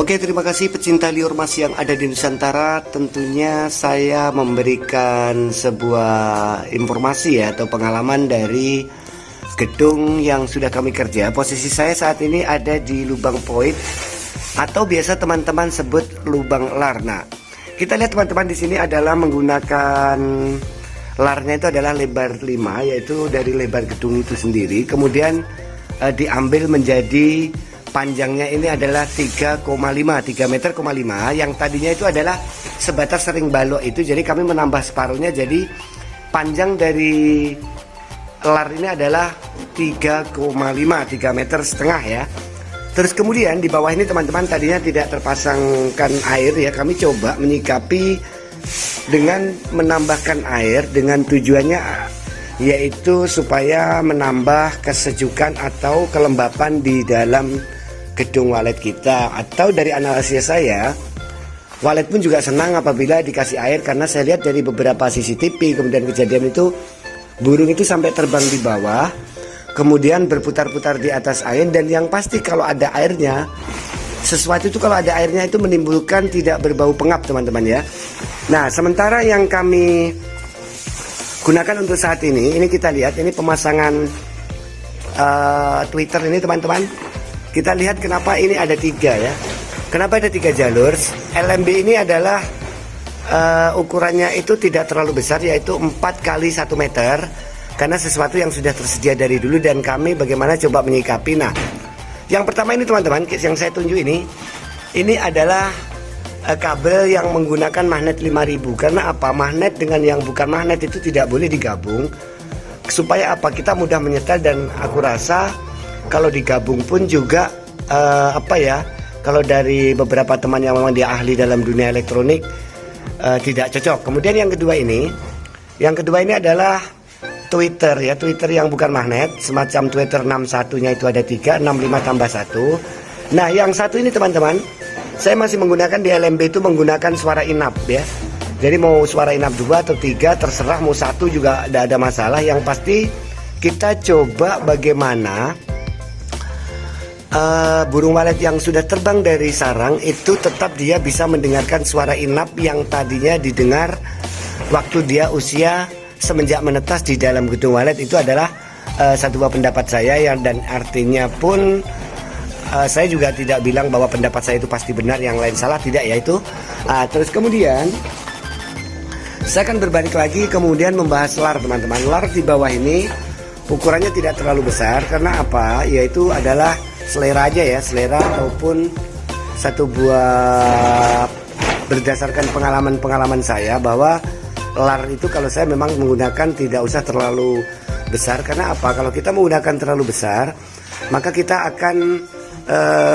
Oke, terima kasih pecinta liur mas yang ada di Nusantara. Tentunya saya memberikan sebuah informasi ya, atau pengalaman dari gedung yang sudah kami kerja. Posisi saya saat ini ada di lubang void atau biasa teman-teman sebut lubang lar. Nah, kita lihat teman-teman di sini adalah menggunakan larnya itu adalah lebar 5, yaitu dari lebar gedung itu sendiri. Kemudian diambil menjadi panjangnya ini adalah 3,5 meter, yang tadinya itu adalah sebatas sering balok itu. Jadi kami menambah separuhnya, jadi panjang dari lar ini adalah 3,5 meter setengah ya. Terus kemudian di bawah ini teman-teman tadinya tidak terpasangkan air ya. Kami coba menyikapi dengan menambahkan air dengan tujuannya yaitu supaya menambah kesejukan atau kelembapan di dalam gedung walet kita. Atau dari analisis saya, walet pun juga senang apabila dikasih air, karena saya lihat dari beberapa CCTV kemudian kejadian itu burung itu sampai terbang di bawah kemudian berputar-putar di atas air. Dan yang pasti kalau ada airnya, sesuatu itu kalau ada airnya itu menimbulkan tidak berbau pengap teman-teman ya. Nah, sementara yang kami gunakan untuk saat ini kita lihat ini pemasangan Twitter ini teman-teman. Kita lihat kenapa ini ada 3 ya. Kenapa ada 3 jalur? LMB ini adalah ukurannya itu tidak terlalu besar, yaitu 4 kali 1 meter, karena sesuatu yang sudah tersedia dari dulu dan kami bagaimana coba menyikapi. Nah, yang pertama ini teman-teman, yang saya tunjuk ini adalah kabel yang menggunakan magnet 5000. Karena apa? Magnet dengan yang bukan magnet itu tidak boleh digabung. Supaya apa? Kita mudah menyetel, dan aku rasa kalau digabung pun juga kalau dari beberapa teman yang memang dia ahli dalam dunia elektronik tidak cocok. Kemudian yang kedua ini adalah Twitter ya, Twitter yang bukan magnet, semacam Twitter 61-nya itu ada 3, 65 tambah 1. Nah, yang satu ini teman-teman, saya masih menggunakan di LMB itu menggunakan suara inap ya. Jadi mau suara inap 2 atau 3 terserah, mau 1 juga tidak ada masalah. Yang pasti kita coba bagaimana burung walet yang sudah terbang dari sarang itu tetap dia bisa mendengarkan suara inap yang tadinya didengar waktu dia usia semenjak menetas di dalam gedung walet. Itu adalah satu buah pendapat saya yang, dan artinya pun saya juga tidak bilang bahwa pendapat saya itu pasti benar, yang lain salah, tidak ya itu. Terus kemudian saya akan berbalik lagi kemudian membahas lar teman-teman. Lar di bawah ini ukurannya tidak terlalu besar, karena apa? Yaitu adalah selera aja ya, selera ataupun satu buah berdasarkan pengalaman saya bahwa lar itu kalau saya memang menggunakan tidak usah terlalu besar. Karena apa? Kalau kita menggunakan terlalu besar maka kita akan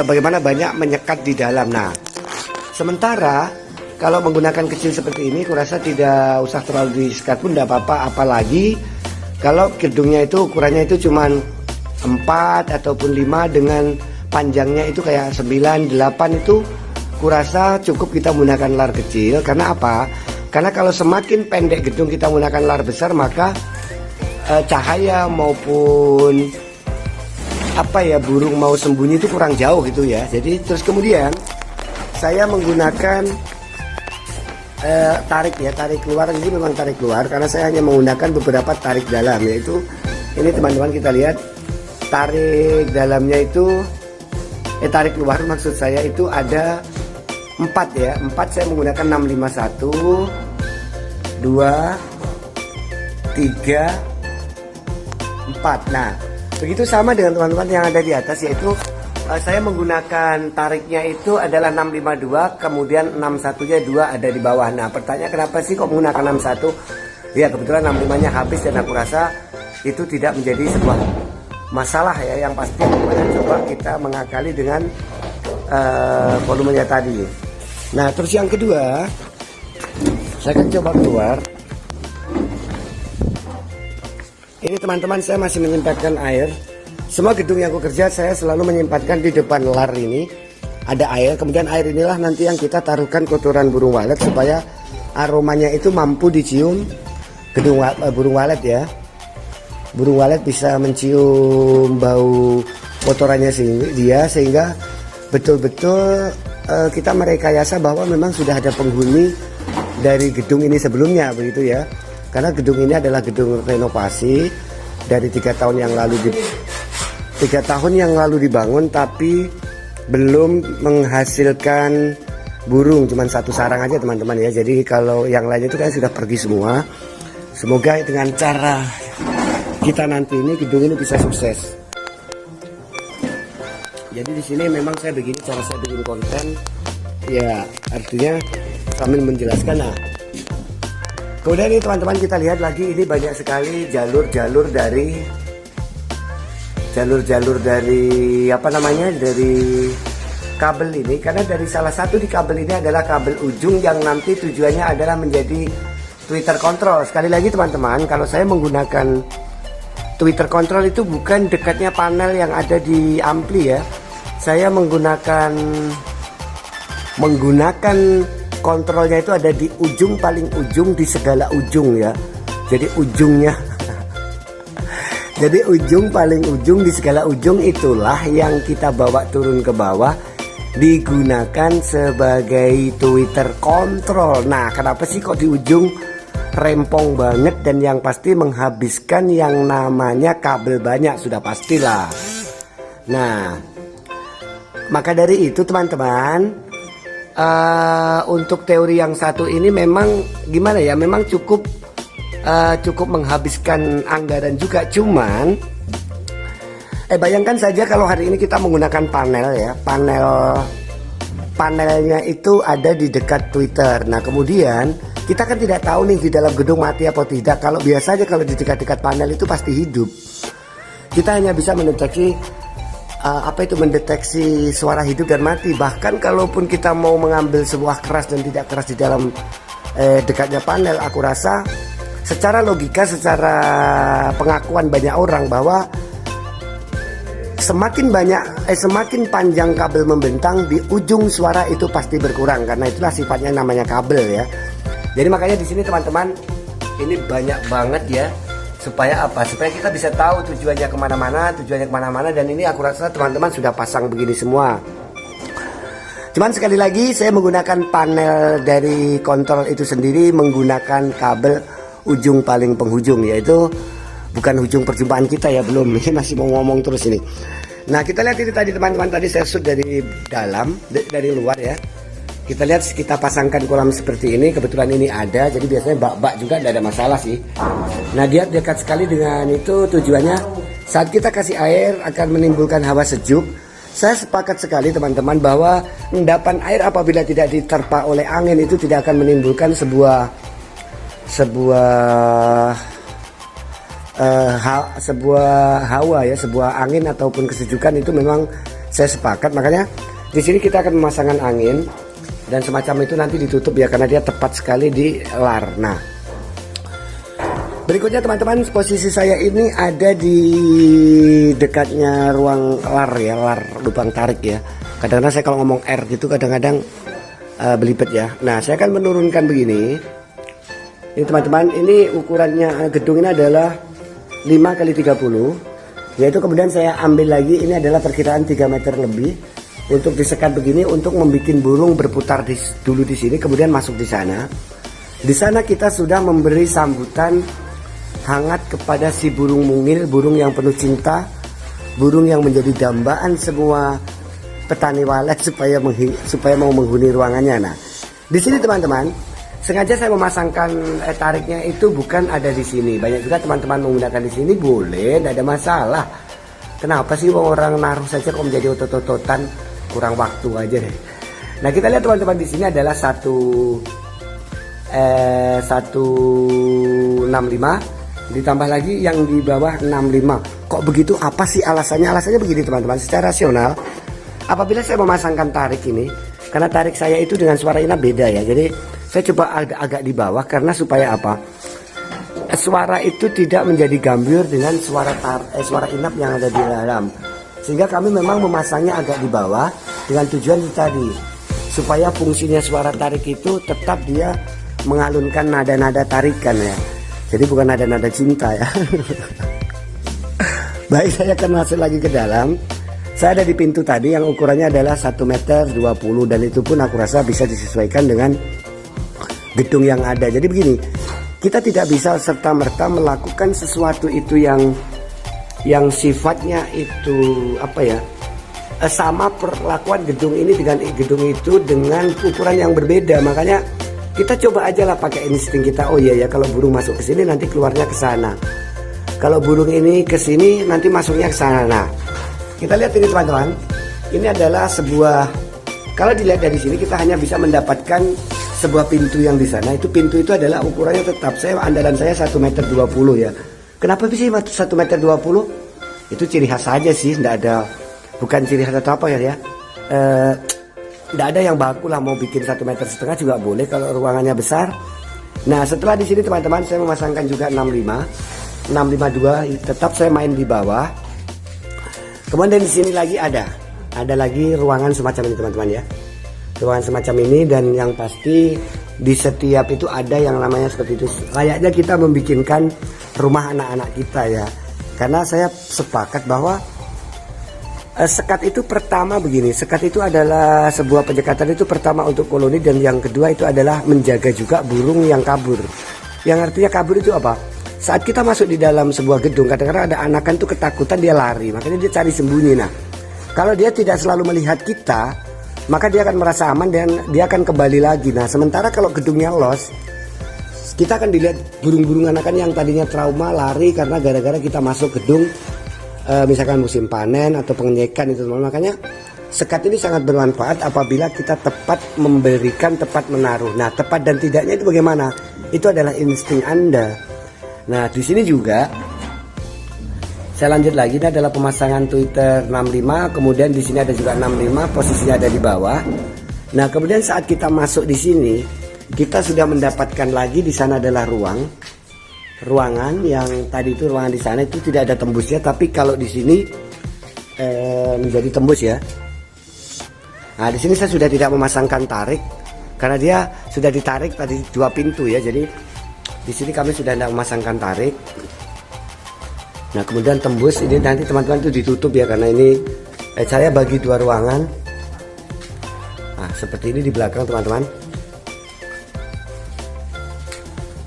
bagaimana banyak menyekat di dalam. Nah, sementara kalau menggunakan kecil seperti ini kurasa tidak usah terlalu disekat pun tidak apa-apa. Apalagi kalau gedungnya itu ukurannya itu cuman 4 ataupun 5 dengan panjangnya itu kayak 9, 8, itu kurasa cukup kita menggunakan lar kecil. Karena apa? Karena kalau semakin pendek gedung kita menggunakan lar besar, maka cahaya maupun burung mau sembunyi itu kurang jauh gitu ya. Jadi terus kemudian saya menggunakan tarik keluar. Ini memang tarik keluar karena saya hanya menggunakan beberapa tarik dalam, yaitu ini teman-teman, kita lihat tarik dalamnya itu tarik luar maksud saya itu ada 4 ya. 4 saya menggunakan 651, 2, 3, 4. Nah, begitu sama dengan teman-teman yang ada di atas, yaitu saya menggunakan tariknya itu adalah 652, kemudian 61-nya 2 ada di bawah. Nah, pertanyaan kenapa sih kok menggunakan 61? Ya, kebetulan 65-nya habis dan aku rasa itu tidak menjadi sebuah masalah ya. Yang pasti coba kita mengakali dengan volumenya tadi. Nah, terus yang kedua saya akan coba keluar. Ini teman-teman, saya masih menyempatkan air. Semua gedung yang aku kerja saya selalu menyempatkan di depan lar ini ada air. Kemudian air inilah nanti yang kita taruhkan kotoran burung walet supaya aromanya itu mampu dicium burung walet ya. Burung walet bisa mencium bau kotorannya dia, sehingga betul-betul kita merekayasa bahwa memang sudah ada penghuni dari gedung ini sebelumnya begitu ya. Karena gedung ini adalah gedung renovasi dari 3 tahun yang lalu 3 tahun yang lalu dibangun, tapi belum menghasilkan burung, cuman 1 sarang aja teman-teman ya. Jadi kalau yang lainnya itu kan sudah pergi semua. Semoga dengan cara kita nanti ini gedung ini bisa sukses. Jadi di sini memang saya begini cara saya bikin konten ya, artinya sambil menjelaskan. Nah, kemudian ini teman-teman kita lihat lagi, ini banyak sekali jalur-jalur dari apa namanya, dari kabel ini. Karena dari salah satu di kabel ini adalah kabel ujung yang nanti tujuannya adalah menjadi tweeter control. Sekali lagi teman-teman, kalau saya menggunakan tweeter control itu bukan dekatnya panel yang ada di ampli ya. Saya menggunakan kontrolnya itu ada di ujung paling ujung di segala ujung ya. Jadi ujungnya jadi ujung paling ujung di segala ujung itulah yang kita bawa turun ke bawah, digunakan sebagai tweeter control. Nah, kenapa sih kok di ujung rempong banget, dan yang pasti menghabiskan yang namanya kabel banyak, sudah pastilah. Nah, maka dari itu teman-teman, untuk teori yang satu ini memang gimana ya, memang cukup menghabiskan anggaran juga. Cuman bayangkan saja kalau hari ini kita menggunakan panel ya, panelnya itu ada di dekat Twitter. Nah kemudian kita kan tidak tahu nih di dalam gedung mati atau tidak. Kalau biasanya kalau di dekat-dekat panel itu pasti hidup. Kita hanya bisa mendeteksi mendeteksi suara hidup dan mati. Bahkan kalaupun kita mau mengambil sebuah keras dan tidak keras di dalam dekatnya panel, aku rasa secara logika, secara pengakuan banyak orang bahwa semakin panjang kabel membentang, di ujung suara itu pasti berkurang, karena itulah sifatnya namanya kabel ya. Jadi makanya di sini teman-teman, ini banyak banget ya. Supaya apa? Supaya kita bisa tahu tujuannya kemana-mana, dan ini aku rasa teman-teman sudah pasang begini semua. Cuman sekali lagi saya menggunakan panel dari kontrol itu sendiri menggunakan kabel ujung paling penghujung, yaitu bukan ujung perjumpaan kita ya, belum, ini masih mau ngomong terus ini. Nah kita lihat ini tadi teman-teman, tadi saya shoot dari dalam, dari luar ya. Kita lihat, kita pasangkan kolam seperti ini, kebetulan ini ada, jadi biasanya bak-bak juga tidak ada masalah sih. Nah dia dekat sekali dengan itu, tujuannya saat kita kasih air akan menimbulkan hawa sejuk. Saya sepakat sekali teman-teman bahwa endapan air apabila tidak diterpa oleh angin itu tidak akan menimbulkan sebuah hawa ya, sebuah angin ataupun kesejukan. Itu memang saya sepakat. Makanya di sini kita akan memasangkan angin dan semacam itu, nanti ditutup ya, karena dia tepat sekali di lar. Nah berikutnya teman-teman, posisi saya ini ada di dekatnya ruang lar ya, lar lubang tarik ya. Kadang-kadang saya kalau ngomong R gitu kadang-kadang belibet ya. Nah saya akan menurunkan begini. Ini teman-teman, ini ukurannya gedung ini adalah 5x30, yaitu kemudian saya ambil lagi, ini adalah perkiraan 3 meter lebih untuk disekat begini, untuk membuat burung berputar dulu di sini, kemudian masuk di sana. Di sana kita sudah memberi sambutan hangat kepada si burung mungil, burung yang penuh cinta, burung yang menjadi dambaan semua petani walet supaya mau menghuni ruangannya. Nah, di sini teman-teman, sengaja saya memasangkan tariknya itu bukan ada di sini. Banyak juga teman-teman menggunakan di sini, boleh, tidak ada masalah. Kenapa sih orang naruh saja kok menjadi otot-ototan, kurang waktu aja deh. Nah kita lihat teman-teman, di sini adalah 165, ditambah lagi yang di bawah 65. Kok begitu? Apa sih alasannya? Alasannya begini teman-teman, secara rasional apabila saya memasangkan tarik ini, karena tarik saya itu dengan suara inap beda ya, jadi saya coba agak di bawah, karena supaya apa, suara itu tidak menjadi gambir dengan suara inap yang ada di dalam. Sehingga kami memang memasangnya agak di bawah dengan tujuan tadi, supaya fungsinya suara tarik itu tetap dia mengalunkan nada-nada tarikan ya. Jadi bukan nada-nada cinta ya. Baik, saya akan masuk lagi ke dalam. Saya ada di pintu tadi yang ukurannya adalah 1,20 meter dan itu pun aku rasa bisa disesuaikan dengan gedung yang ada. Jadi begini, kita tidak bisa serta-merta melakukan sesuatu itu yang sifatnya itu apa ya, sama perlakuan gedung ini dengan gedung itu dengan ukuran yang berbeda. Makanya kita coba aja lah pakai insting kita. Oh iya ya, kalau burung masuk ke sini nanti keluarnya ke sana. Kalau burung ini ke sini nanti masuknya ke sana. Nah, kita lihat ini teman-teman. Ini adalah sebuah, kalau dilihat dari sini kita hanya bisa mendapatkan sebuah pintu yang di sana. Itu pintu itu adalah ukurannya tetap. Andalan saya 1,20 meter ya. Kenapa sih 1,20 meter? Itu ciri khas saja sih, tidak ada, bukan ciri khas atau apa ya. Tidak ada yang baku lah, mau bikin 1,5 meter juga boleh kalau ruangannya besar. Nah, setelah di sini teman-teman saya memasangkan juga 652, tetap saya main di bawah. Kemudian di sini lagi ada lagi ruangan semacam ini teman-teman ya. Ruangan semacam ini, dan yang pasti di setiap itu ada yang namanya seperti itu. Kayaknya kita membikinkan rumah anak-anak kita ya. Karena saya sepakat bahwa sekat itu pertama begini, sekat itu adalah sebuah penyekatan itu pertama untuk koloni, dan yang kedua itu adalah menjaga juga burung yang kabur. Yang artinya kabur itu apa? Saat kita masuk di dalam sebuah gedung, kadang-kadang ada anakan tuh ketakutan, dia lari, makanya dia cari sembunyi. Nah, kalau dia tidak selalu melihat kita, maka dia akan merasa aman dan dia akan kembali lagi. Nah, sementara kalau gedungnya los, kita akan dilihat burung-burung anakan yang tadinya trauma lari karena gara-gara kita masuk gedung, misalkan musim panen atau pengenyekan itu. Makanya sekat ini sangat bermanfaat apabila kita tepat memberikan, tepat menaruh. Nah, tepat dan tidaknya itu bagaimana? Itu adalah insting Anda. Nah, di sini juga saya lanjut lagi, ini adalah pemasangan Twitter 65, kemudian di sini ada juga 65, posisinya ada di bawah. Nah, kemudian saat kita masuk di sini, kita sudah mendapatkan lagi di sana adalah ruangan yang tadi itu ruangan di sana itu tidak ada tembusnya, tapi kalau di sini menjadi tembus ya. Nah, di sini saya sudah tidak memasangkan tarik karena dia sudah ditarik tadi 2 pintu ya. Jadi di sini kami sudah tidak memasangkan tarik. Nah, kemudian tembus ini nanti teman-teman itu ditutup ya, karena ini saya bagi 2 ruangan. Nah, seperti ini di belakang teman-teman.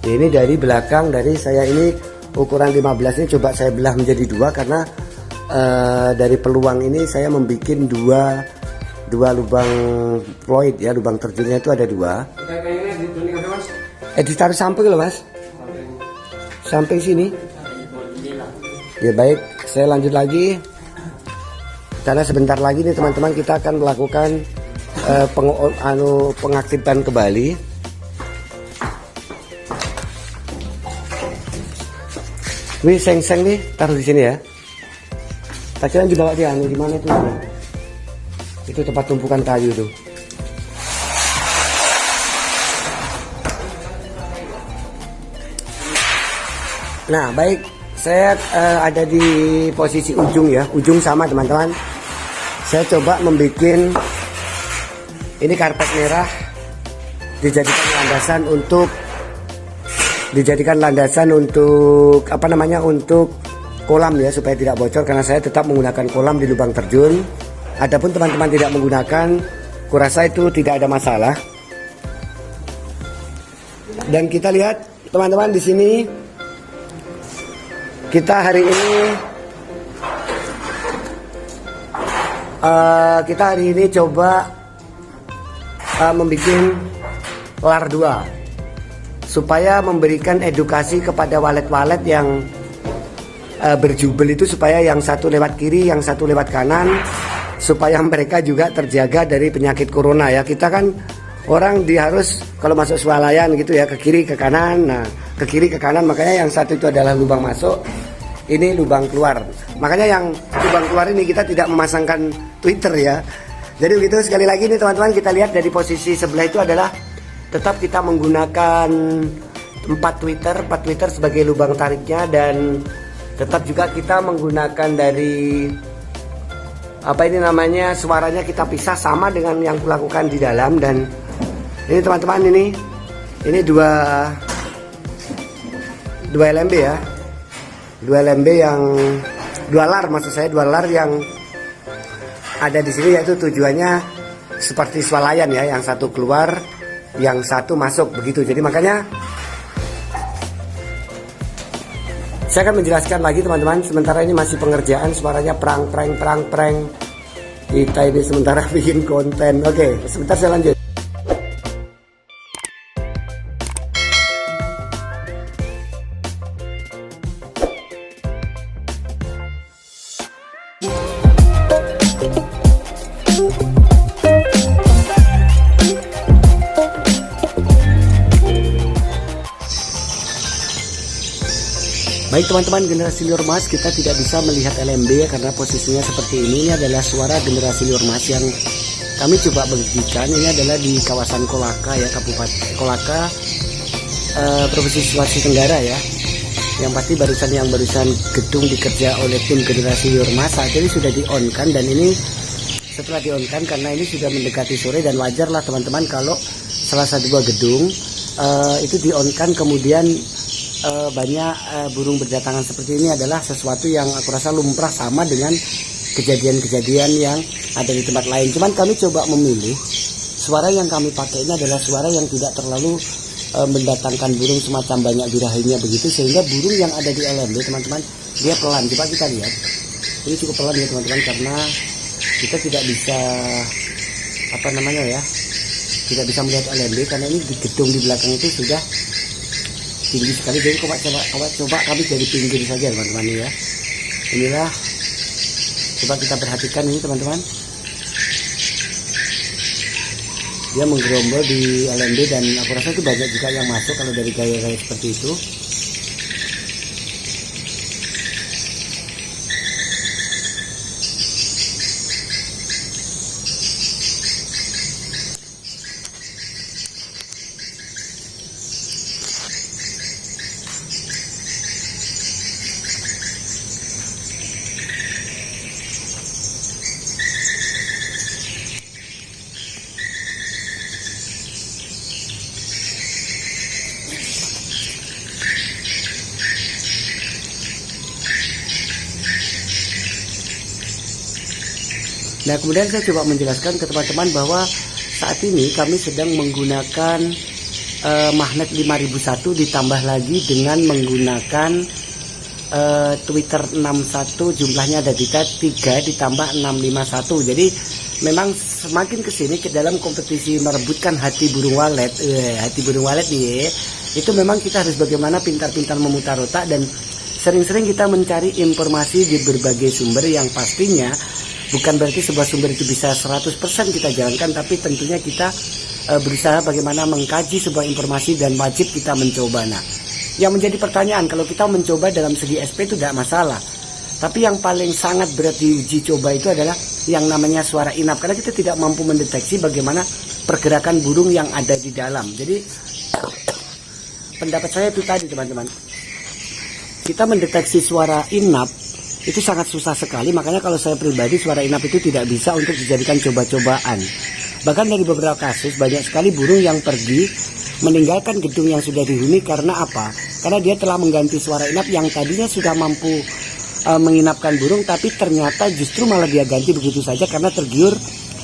Ini dari belakang, dari saya ini ukuran 15 ini coba saya belah menjadi 2 karena dari peluang ini saya membuat dua lubang void ya, lubang terjunnya itu ada 2. Ditaruh samping loh mas, samping sini ya. Baik, saya lanjut lagi karena sebentar lagi nih teman-teman kita akan melakukan pengaktifan kembali. Wih, seng-seng nih taruh di sini ya. Takiran dibawa dia di mana itu? Itu tempat tumpukan kayu tuh. Nah, baik, saya ada di posisi ujung ya, ujung sama teman-teman. Saya coba membuat ini karpet merah, dijadikan landasan untuk apa namanya, untuk kolam ya, supaya tidak bocor karena saya tetap menggunakan kolam di lubang terjun. Adapun teman-teman tidak menggunakan, kurasa itu tidak ada masalah. Dan kita lihat teman-teman di sini. Kita hari ini coba membuat lar 2 supaya memberikan edukasi kepada walet-walet yang berjubel itu, supaya yang satu lewat kiri, yang satu lewat kanan, supaya mereka juga terjaga dari penyakit corona ya. Kita kan orang harus kalau masuk swalayan gitu ya, ke kiri ke kanan. Nah, ke kiri ke kanan, makanya yang satu itu adalah lubang masuk, ini lubang keluar. Makanya yang lubang keluar ini kita tidak memasangkan Twitter ya. Jadi begitu. Sekali lagi nih teman-teman, kita lihat dari posisi sebelah itu adalah tetap kita menggunakan 4 Twitter sebagai lubang tariknya, dan tetap juga kita menggunakan dari apa ini namanya, suaranya kita pisah sama dengan yang kulakukan di dalam. Dan ini teman-teman, ini dua LMB ya, 2 LMB yang 2 lar, maksud saya 2 lar yang ada di sini, yaitu tujuannya seperti swalayan ya, yang satu keluar, yang satu masuk begitu. Jadi makanya saya akan menjelaskan lagi teman-teman. Sementara ini masih pengerjaan, suaranya prang. Kita ini sementara bikin konten. Oke, sebentar saya lanjut. Baik teman-teman, generasi liur mas, kita tidak bisa melihat LMB ya, karena posisinya seperti ini. Ini adalah suara generasi liur mas yang kami coba bagikan. Ini adalah di kawasan Kolaka ya, Kabupaten Kolaka, Provinsi Sulawesi Tenggara ya. Yang pasti barusan gedung dikerja oleh tim generasi liur mas saat ini sudah di-on-kan, dan ini setelah di-on-kan karena ini sudah mendekati sore, dan wajar lah teman-teman kalau salah satu buah gedung itu di-on-kan kemudian banyak burung berdatangan seperti ini adalah sesuatu yang aku rasa lumrah, sama dengan kejadian-kejadian yang ada di tempat lain. Cuman kami coba memilih suara yang kami pakai ini adalah suara yang tidak terlalu mendatangkan burung semacam banyak birahinya begitu, sehingga burung yang ada di LMB teman-teman dia pelan. Coba kita lihat, ini cukup pelan ya teman-teman, karena kita tidak bisa tidak bisa melihat LMB karena ini di gedung di belakang itu sudah tinggi sekali. Jadi coba kami dari pinggir saja teman-teman ya. Inilah, coba kita perhatikan ini teman-teman, dia menggerombol di LMB, dan aku rasa itu banyak juga yang masuk kalau dari gaya-gaya seperti itu. Nah, kemudian saya coba menjelaskan ke teman-teman bahwa saat ini kami sedang menggunakan magnet 5001 ditambah lagi dengan menggunakan Twitter 61, jumlahnya ada di 3 ditambah 651. Jadi memang semakin kesini ke dalam kompetisi merebutkan hati burung walet, nih, itu memang kita harus bagaimana pintar-pintar memutar otak, dan sering-sering kita mencari informasi di berbagai sumber yang pastinya bukan berarti sebuah sumber itu bisa 100% kita jalankan, tapi tentunya kita berusaha bagaimana mengkaji sebuah informasi dan wajib kita mencoba. Nah, yang menjadi pertanyaan, kalau kita mencoba dalam segi SP itu tidak masalah, tapi yang paling sangat berat diuji coba itu adalah yang namanya suara inap, karena kita tidak mampu mendeteksi bagaimana pergerakan burung yang ada di dalam. Jadi pendapat saya itu tadi teman-teman, kita mendeteksi suara inap itu sangat susah sekali. Makanya kalau saya pribadi, suara inap itu tidak bisa untuk dijadikan coba-cobaan. Bahkan dari beberapa kasus banyak sekali burung yang pergi meninggalkan gedung yang sudah dihuni. Karena apa? Karena dia telah mengganti suara inap yang tadinya sudah mampu menginapkan burung, tapi ternyata justru malah dia ganti begitu saja karena tergiur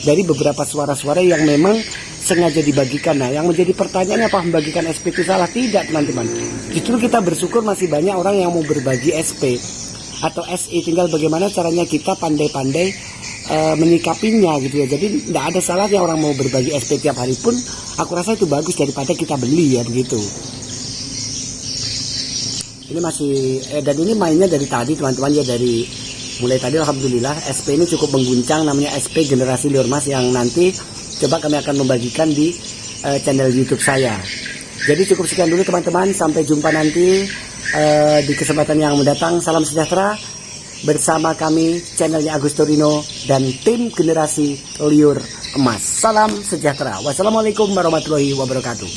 dari beberapa suara-suara yang memang sengaja dibagikan. Nah, yang menjadi pertanyaan, apa membagikan SP itu salah? Tidak teman-teman. Justru kita bersyukur masih banyak orang yang mau berbagi SP atau SI, tinggal bagaimana caranya kita pandai-pandai menyikapinya gitu ya. Jadi tidak ada salahnya orang mau berbagi SP tiap hari pun, aku rasa itu bagus daripada kita beli ya begitu. Ini masih dan ini mainnya dari tadi teman-teman ya, dari mulai tadi alhamdulillah SP ini cukup mengguncang, namanya SP generasi liur mas, yang nanti coba kami akan membagikan di channel YouTube saya. Jadi cukup sekian dulu teman-teman, sampai jumpa nanti di kesempatan yang mendatang. Salam sejahtera bersama kami, channelnya Agus Torino dan tim generasi liur emas. Salam sejahtera. Wassalamualaikum warahmatullahi wabarakatuh.